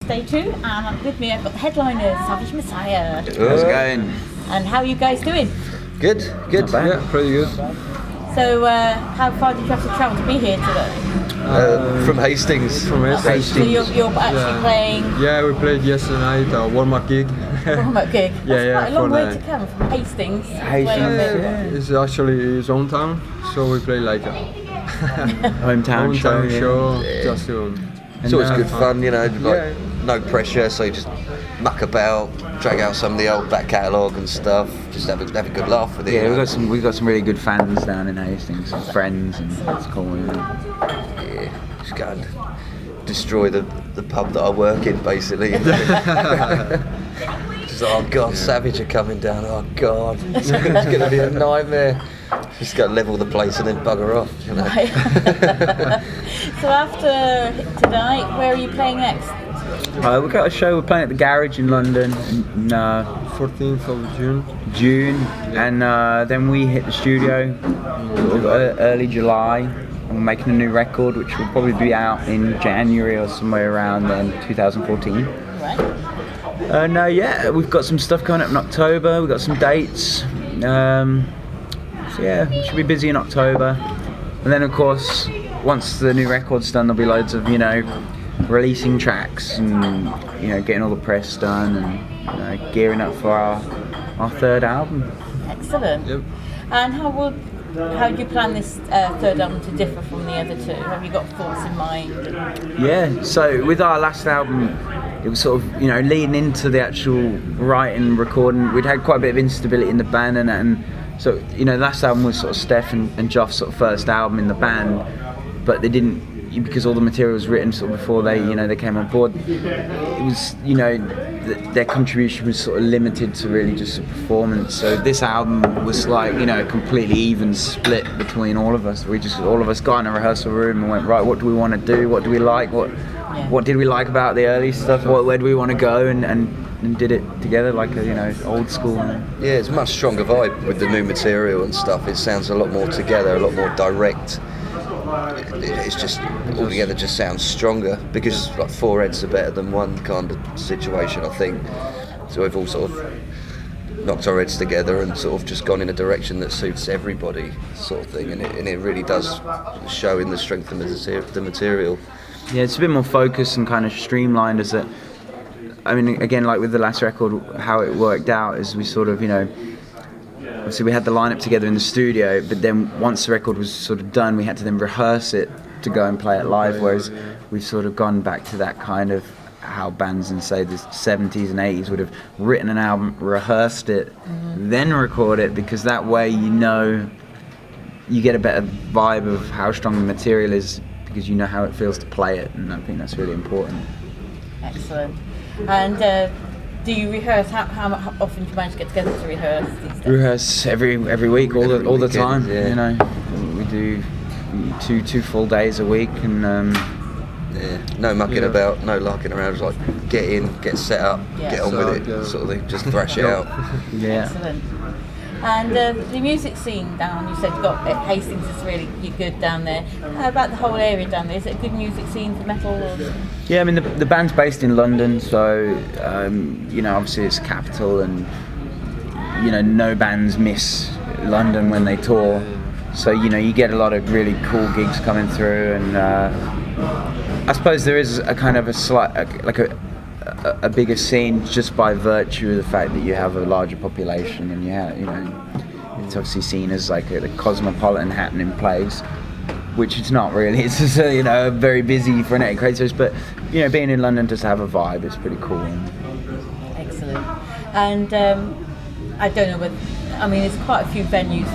day 2, and with me I've got the headliners, Savage Messiah. How's it going? And how are you guys doing? Good. Yeah, pretty good. So, how far did you have to travel to be here today? From Hastings. From Hastings. So you're actually playing Yeah, we played yesterday night a warm-up gig. warm-up gig. That's quite a long for way the- to come from Hastings. It's actually his own town, so we play like a Hometown show. show Yeah. just to. It's always good fun, you know, like Yeah. no pressure, so you just muck about, drag out some of the old back catalogue and stuff, just have a good laugh with it. Yeah, you know? we've got some really good fans down in Hastings, some friends, and it's cool. Yeah, just go and destroy the pub that I work in, basically. Just like, oh God, Savage are coming down. Oh God, it's going to be a nightmare. Just go level the place and then bugger off. You know? Right. So after tonight, where are you playing next? We've got a show. We're playing at the Garage in London in 14th of June. June, and then we hit the studio sort of early July. And we're making a new record, which will probably be out in January or somewhere around then, 2014. Right. We've got some stuff coming up in October. We've got some dates. So yeah, we should be busy in October. And then of course, once the new record's done, there'll be loads of, releasing tracks and, getting all the press done and, gearing up for our third album. Excellent. Yep. And how do you plan this third album to differ from the other two? Have you got thoughts in mind? Yeah, so with our last album, it was sort of, leading into the actual writing, recording. We'd had quite a bit of instability in the band and so, the last album was sort of Steph and Joff's sort of first album in the band, but they didn't, because all the material was written sort of before they, they came on board. It was, their contribution was sort of limited to really just a performance. So this album was like, a completely even split between all of us. All of us got in a rehearsal room and went, right, what do we want to do? What do we like? What did we like about the early stuff? Where do we want to go? And did it together like a, old school. Yeah, it's a much stronger vibe with the new material and stuff. It sounds a lot more together, a lot more direct. It's just altogether just sounds stronger because like four heads are better than one kind of situation, I think. So we've all sort of knocked our heads together and sort of just gone in a direction that suits everybody, sort of thing. And it really does show in the strength of the material. Yeah, it's a bit more focused and kind of streamlined as it. I mean, again, like with the last record, how it worked out is we sort of, obviously we had the lineup together in the studio, but then once the record was sort of done, we had to then rehearse it to go and play it live, whereas we've sort of gone back to that kind of how bands in, say, the 70s and 80s would have written an album, rehearsed it, then record it, because that way you get a better vibe of how strong the material is, because you know how it feels to play it, and I think that's really important. Excellent. And do you rehearse? How often do you manage to get together to rehearse these days? We rehearse every week, all the weekend, time. yeah. We do two full days a week, and no mucking about, no larking around. Just like get in, get set up, get on with it, sort of thing. Just thrash it out. yeah. Excellent. And the music scene down, you said you've got Hastings is really good down there. How about the whole area down there? Is it a good music scene for metal? Or? Yeah, I mean the band's based in London, so obviously it's capital, and no bands miss London when they tour. So you get a lot of really cool gigs coming through, and I suppose there is a kind of a slight a bigger scene just by virtue of the fact that you have a larger population, and it's obviously seen as like a cosmopolitan happening place, which it's not really. It's just very busy frenetic creators, but being in London just to have a vibe is pretty cool. Excellent. And I don't know whether, there's quite a few venues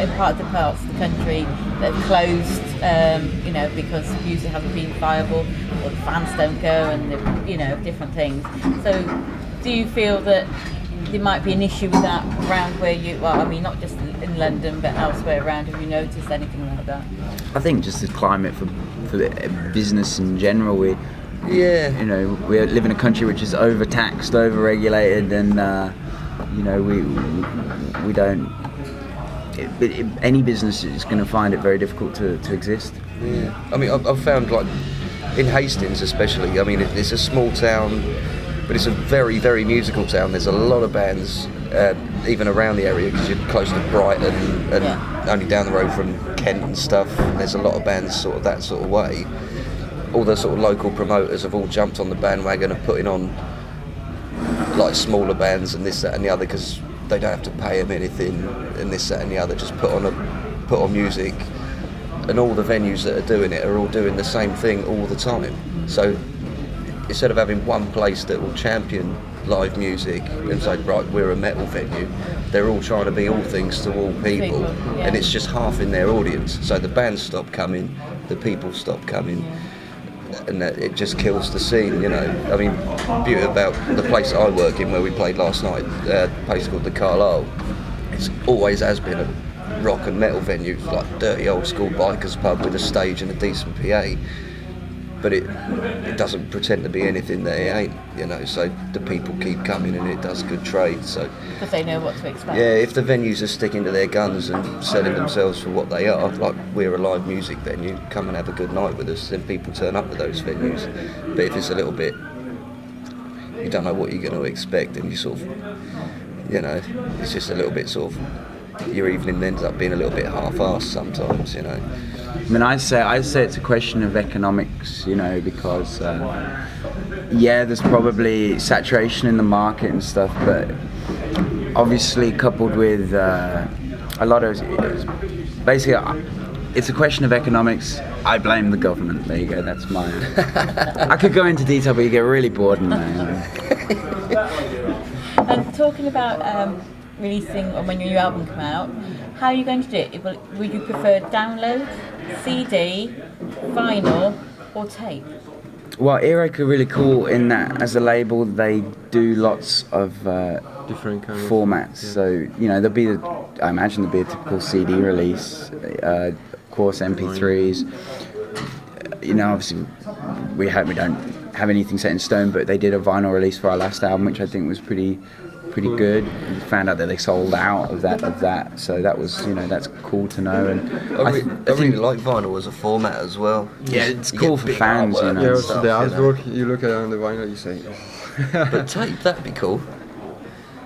in parts of the country that have closed, because music hasn't been viable, or the fans don't go, and different things. So, do you feel that there might be an issue with that around where you? Well, not just in London, but elsewhere around. Have you noticed anything like that? I think just the climate for the business in general. We live in a country which is overtaxed, overregulated, and we don't. Any business is going to find it very difficult to exist. Yeah, I've found like in Hastings especially. I mean, it's a small town, but it's a very, very musical town. There's a lot of bands, even around the area, because you're close to Brighton and only down the road from Kent and stuff. There's a lot of bands sort of that sort of way. All the sort of local promoters have all jumped on the bandwagon of putting on like smaller bands and this, that and the other, because they don't have to pay them anything and this, that and the other. Just put on music, and all the venues that are doing it are all doing the same thing all the time. So instead of having one place that will champion live music and say, right, we're a metal venue, they're all trying to be all things to all people, and it's just half in their audience. So the bands stop coming, the people stop coming, and that it just kills the scene, you know. I mean, beauty about the place I work in, where we played last night, a place called the Carlisle, it's always has been a rock and metal venue, like dirty old school bikers pub with a stage and a decent PA. But it doesn't pretend to be anything that it ain't, you know. So the people keep coming, and it does good trade. So because they know what to expect. yeah, if the venues are sticking to their guns and selling themselves for what they are, like we're a live music venue, come and have a good night with us, then people turn up at those venues. But if it's a little bit, you don't know what you're going to expect, and you sort of, you know, it's just a little bit sort of, your evening ends up being a little bit half-assed sometimes, you know. I mean, I'd say it's a question of economics, you know, because there's probably saturation in the market and stuff, but obviously coupled with a lot of, basically, it's a question of economics. I blame the government. There you go. That's my. I could go into detail, but you get really bored in there. And talking about releasing, or when your new album come out, how are you going to do it? Would you prefer download, CD, vinyl, or tape? Well, Earache are really cool in that as a label they do lots of Different kind formats. Yeah. So, you know, I imagine there'll be a typical CD release, of course MP3s. You know, obviously we don't have anything set in stone, but they did a vinyl release for our last album, which I think was pretty good. We found out that they sold out of that, so that was, you know, that's cool to know. And I really like vinyl as a format as well. yeah, it's You cool get for big fans, you artwork. know. Yeah, and also stuff, the you know. artwork, you look at it on the vinyl, you say, oh. But tape, that'd be cool.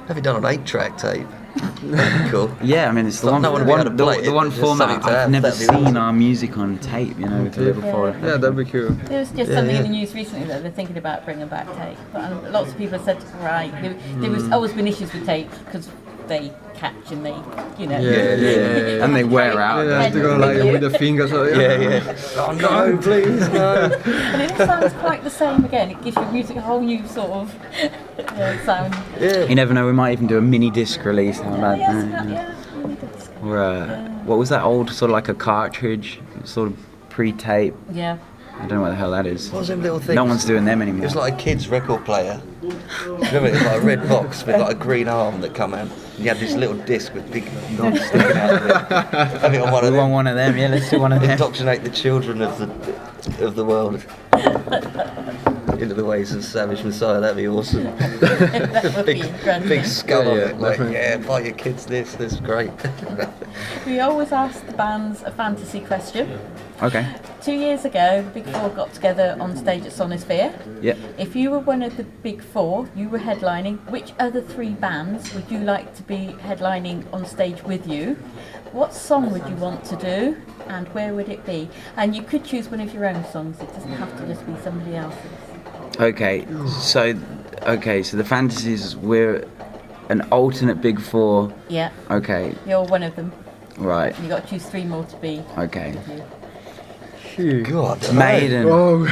Have you done an 8-track tape? That'd be cool. Yeah, I mean, it's the No one would be able to play the it, one just format something to I've have, never that'd be seen awesome. our music on tape, you know, with the little folder. Yeah, that'd be cool. There was just Yeah, something yeah. in the news recently that they're thinking about bringing back tape. But lots of people have said, right, there was always been issues with tape because they catch and they, you know. Yeah. And they wear out. Yeah, have to go like with the fingers. Yeah. Oh no, please, no. And it sounds quite the same again. It gives your music a whole new sort of sound. Yeah. You never know, we might even do a mini disc release. How about Yes, that? yeah. Or what was that old sort of like a cartridge, sort of pre-tape? Yeah. I don't know what the hell that is. What was them little things? No one's doing them It anymore. was like a kid's record player. Remember, it was like a red box with like a green arm that come out. And you had this little disc with big knobs sticking out of it. Have it on one of We them. want one of them. Yeah, let's do one of them. Indoctrinate the children of the world into the ways of Savage Messiah. That'd be awesome. That would be grand, big yeah. skull on Yeah, it. Like, definitely. yeah, buy your kids this. This is great. We always ask the bands a fantasy question. Okay. 2 years ago, the Big Four got together on stage at Sonisphere. Yeah. If you were one of the Big Four, you were headlining, which other 3 bands would you like to be headlining on stage with you? What song would you want to do, and where would it be? And you could choose one of your own songs, it doesn't have to just be somebody else's. Okay. So the fantasies, we're an alternate Big Four. Yeah, Okay. you're one of them. Right. You've got to choose 3 more to be Okay. with you. God. Maiden, Oh.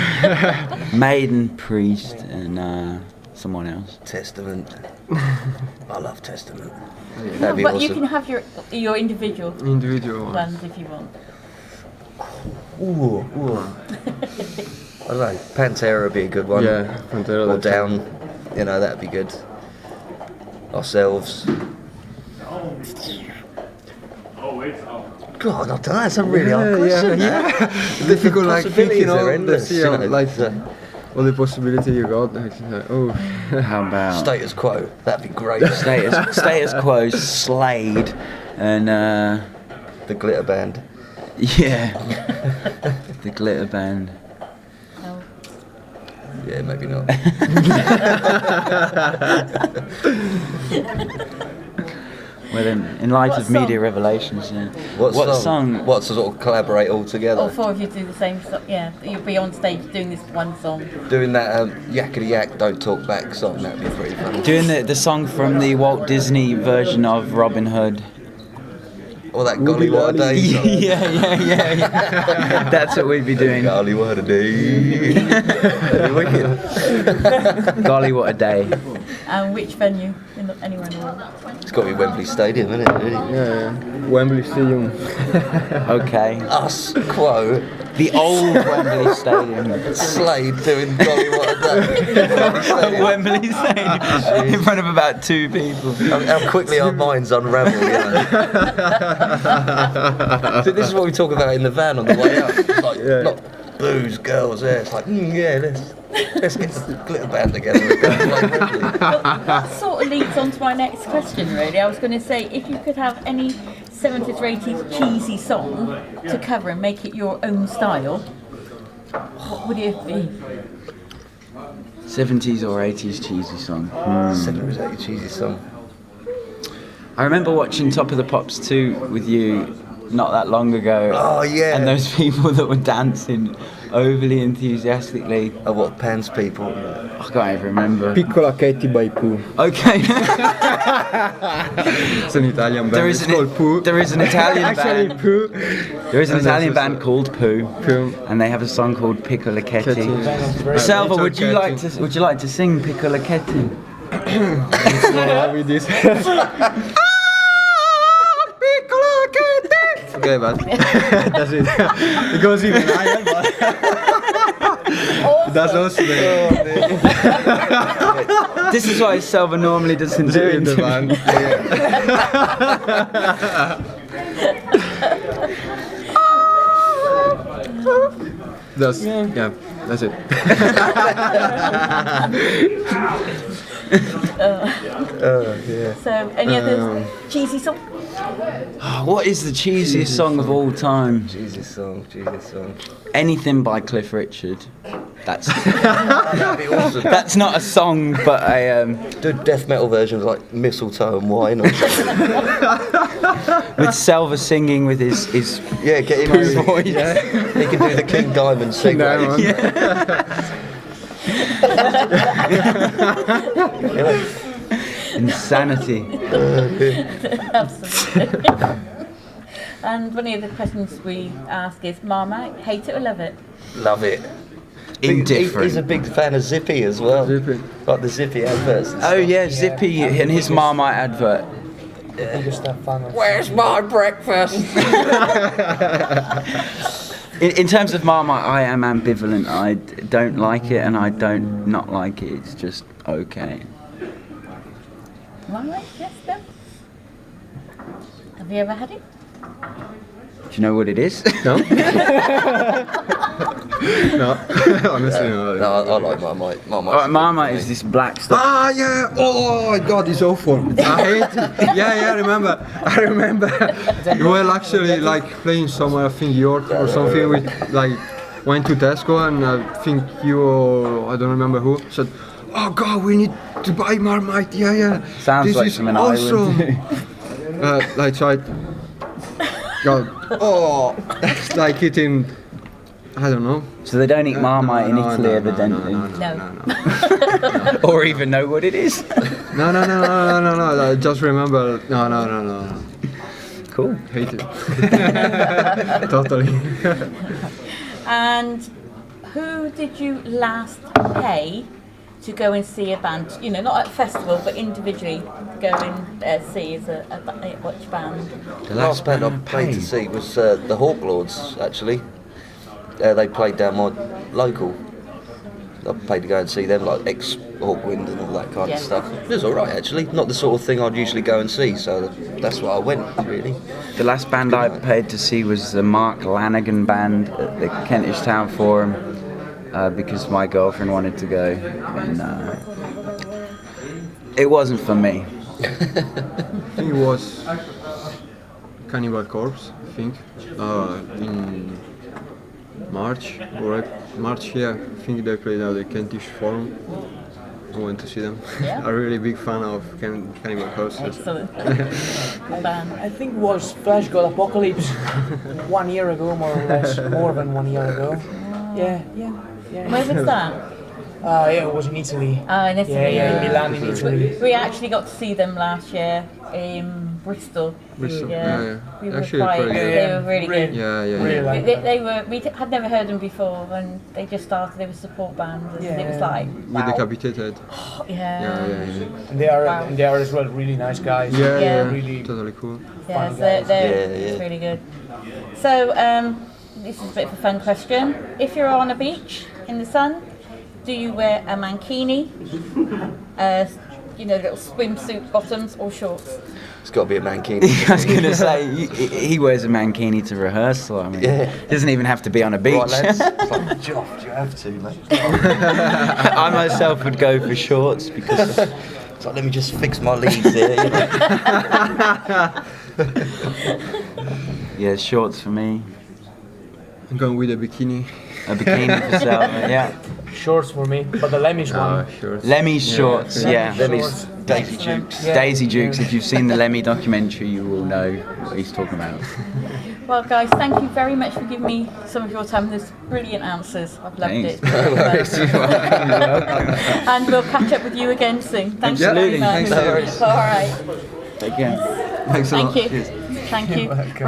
Maiden, Priest, and someone else. Testament. I love Testament. No, That'd be but awesome. you can have your individual Individual ones. ones if you want. Ooh. I don't know. Pantera would be a good one. Yeah, Pantera. Or that's- Down. You know, that'd be good. Ourselves. God, I don't know. That's a really hard question. Difficult, like Possibilities thinking are all endless, the, you know, like so- all the possibility you got. Like, oh, How about Status Quo. That'd be great. Status Quo, Slade, and The Glitter Band. yeah, the Glitter Band. Oh, Yeah, maybe not. Well, then, in light What of media song? revelations, yeah. What song? What to sort of collaborate all together? All four of you do the same song. Yeah, you'll be on stage doing this one song. Doing that Yakety Yak Don't Talk Back song, that'd be pretty funny. Doing the song from the Walt Disney version of Robin Hood. Or that Golly What a Day song. yeah. That's what we'd be doing. Golly What a Day. That'd be wicked. Golly, what a day. And which venue? Anywhere in the world? It's got to be Wembley Stadium, isn't it? Really? Yeah, Wembley Stadium. Okay. Us, quo, The old Wembley Stadium. Slade doing Golly What a Day. Wembley Stadium. In front of about 2 people. How quickly our minds unravel, you know. So this is what we talk about in the van on the way up. It's like, not booze, girls, it's like, let's get the glitter band together and go and play Wembley. Well, that sort of leads on to my next question, really. I was going to say, if you could have any 70s or 80s cheesy song to cover and make it your own style, what would it be? 70s or 80s cheesy song. 70s, 80s cheesy song. I remember watching Top of the Pops 2 with you not that long ago. Oh, yeah. And those people that were dancing overly enthusiastically. Oh, what, Pan's people? I can't even remember. Piccola Katie by Pooh. Okay. It's an Italian band. It's called Pooh. There is an Italian Actually, band. Pooh. There is an And Italian there's band called Pooh, Pooh. and they have a song called Piccola Katie. Katie. Selva, Little Katie. would you like to sing Piccola Katie? With this. Okay, but that's it. It goes even higher, but that's also the This is why Selva normally doesn't do it. in the to me. band. That's that's it. So, any other cheesy song? What is the cheesiest song of all time? Jesus song. Anything by Cliff Richard. That's That'd be awesome. that's not a song, but a Do death metal versions like Mistletoe and Wine or something. with Selva singing with his Yeah, get him Pooh over. voice. Yeah. He can do the King Diamond segue. Insanity. Absolutely. And one of the questions we ask is, Marmite, hate it or love it? Love it. Indifferent. He's a big fan of Zippy as well. Zippy. Like the Zippy adverts. And Oh stuff. yeah, Zippy and his Marmite advert. Where's my breakfast? In terms of Marmite, I am ambivalent. I don't like it and I don't not like it. It's just okay. Marmite, yes, no? Have you ever had it? Do you know what it is? No? No, honestly no. No, I like Marmite. Marmite is this black stuff. Ah, yeah! Oh my god, it's awful. I hate it. Yeah, I remember. You were actually like playing somewhere, I think York or something. We like went to Tesco and I think you or I don't remember who said, "Oh god, we need to buy Marmite." Yeah. Sounds this like is something awesome. I would do. I tried. God, like eating. I don't know. So they don't eat Marmite in Italy, no, evidently. No. Or even know what it is. No. I just remember. No. Cool. Hate it. Totally. And who did you last pay to go and see a band? You know, not at a festival, but individually go and see as a watch band. The last band I played to see was the Hawklords, actually. They played down my local. I paid to go and see them, like ex-Hawkwind and all that kind Yeah. of stuff. It was alright, actually. Not the sort of thing I'd usually go and see, so that's why I went, really. The last band I paid to see was the Mark Lanigan band at the Kentish Town Forum because my girlfriend wanted to go, and it wasn't for me. I think it was Cannibal Corpse. I think March, March, yeah. I think they played at the Kentish Forum. I went to see them. Yeah. I'm really big fan of Cannibal Corpse. Excellent. Good band. I think it was Flash God Apocalypse 1 year ago, more or less, more than 1 year ago. Yeah. Where was that? Yeah, it was in Italy. Oh, in Italy. Yeah, in Milan, in Italy. We actually got to see them last year in Bristol. Bristol, Yeah. yeah. We were Actually, quite, pretty good. they were really good. Yeah. Really like They were. We had never heard them before, and they just started. They were support band, and it was like, With Decapitated. yeah. And they are, Wow. and they are as well really nice guys. Yeah. Really. Totally cool. Yeah, Fun so guys. it's really good. So this is a bit of a fun question. If you're on a beach in the sun, do you wear a mankini, little swimsuit bottoms or shorts? It's got to be a mankini. I was going to say, he wears a mankini to rehearsal. I mean, he doesn't even have to be on a beach. Right, lads. It's like, Joff, do you have to, mate? I myself would go for shorts because It's like, let me just fix my leads here. You know? yeah, shorts for me. I'm going with a bikini. A bikini for Selma, yeah. Shorts for me, but the Lemmy's one. Shorts. Lemmy's shorts, yeah. Lemmy's Daisy Dukes. Yeah. Daisy Dukes, if you've seen the Lemmy documentary, you will know what he's talking about. Well, guys, thank you very much for giving me some of your time. There's brilliant answers. I've loved Thanks. it. And we'll catch up with you again soon. Thank you very Absolutely. much. Thanks. All right. Take care. Thanks a lot. Thank you. Cheers. Thank you.